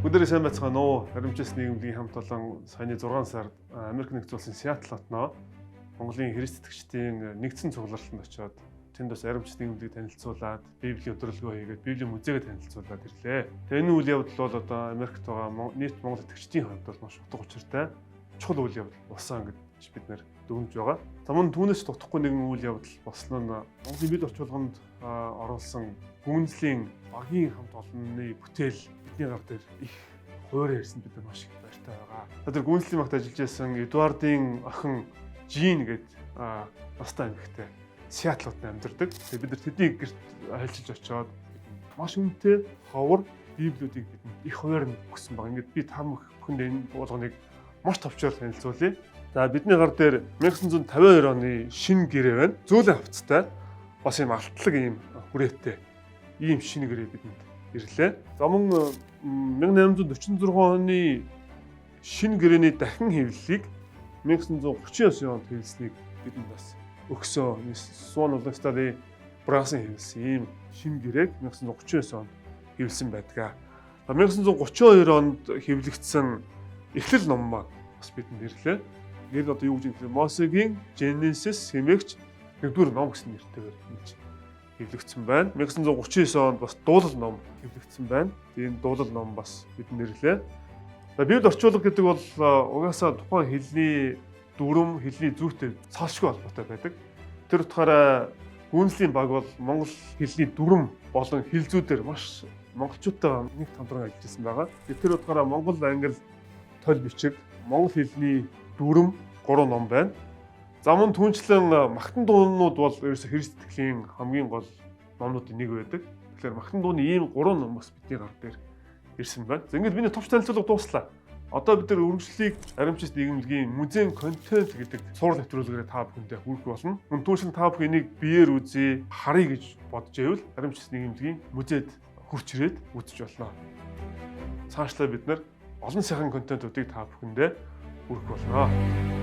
Өдөр сайн байцгаана уу? Аримчис нийгмийн хамт олон саяны 6 сард Америк нэгдсэн улсын Сиэтл хотноо Монголын христчдийн нэгдсэн цуглаалтанд очиод тэнд бас аримчис нийгмийг танилцуулаад, Библийн өдрөлгөө хийгээд, Библийн музейгээ танилцуулаад ирлээ. Тэгээ энэ үйл явдал бол одоо Америкт байгаа нийт Монгол итгэгчдийн хувьд бол маш утга учиртай чухал үйл явдал болсон гэж бид нэр дүгнэж байгаа. За мөн түүнээс дутхгүй нэгэн үйл явдал болсон нь Монголын бие орчуулганд оруулсан гүнзлийн багийн хамт олонны бүтээл бидний гар дээр их хуурай ирсэн бид нар маш их баяртай байгаа. Тэр гүнзлийн багт ажиллаж байсан Эдуардын охин Жин гээд настай эмэгтэй Сиэтл хотод амьдардаг. Тэгээ бид нар тэдний гэрт ажиллаж очиод маш үнэтэй ховор библиудыг бидэнд их хуваар өгсөн баг. Ингээд би та бүхэнд энэ болгоныг маш товчоор танилцуулъя. За бидний гар дээр 1952 оны шинэ гэрээ байна. Зөөлөн хавцтай бас юм алтлаг ийм хүрээтэй ийм шинэ гэрээ бидэнд ирлээ. За мөн 1846 оны шинэ гэрээний дахин хэвлэлийг 1939 онд хэвлэлснийг бидэнд бас өгсөн. Суон улстай Бразил хэвлсэн ийм шинэ гэрээг 1939 онд хэвлсэн байдаг. 1932 онд хэвлэгдсэн эхлэл ном маань бас бидэнд ирлээ. Гэр одоо юу гэж хэлэх вэ? Мосегийн Genesis хэмээгч нэгдүгээр ном гэсэн нэртэйгээр хэвлэгдсэн байна. 1939 онд бас дуулал ном хэвлэгдсэн байна. Энэ дуулал ном бас бидэнд ирлээ. За Библи орчуулга гэдэг бол угаасаа тухайн хэлний дүрм, хэлний зүйтэй цаашгүй холбоотой байдаг. Тэр утгаараа гүнзлийн баг бол монгол хэлний дүрм болон хэлзүүдээр маш монголчуудтайгаа нэг хамтран ажиллаж байсан байгаа. Тэр утгаараа монгол, англи, толь бичиг, монгол хэлний дүрм 3 ном байна. За мөн түүнчлэн магтан дуунууд бол ерөөсө Христ итгэлийн хамгийн гол номнуудын нэг байдаг. Тэгэхээр магтан дууны ийм 3 ном бас бидний гар дээр ирсэн байна. За ингээд миний товч танилцуулга дуслаа. Одоо бид нар үргэлжлэлийг аримчис нийгмийн музейн контент гэдэг сурал нэвтрүүлгээрээ та бүхэндээ хүргэх болно. Мөн түүнчлэн та бүхэн энийг биеэр үзье, харъя гэж бодож байвал аримчис нийгмийн музейд хурч ирээд үзэж болно. Цаашлаа бид нар олон сайхан контентуудыг та бүхэндээ хүргэх болно.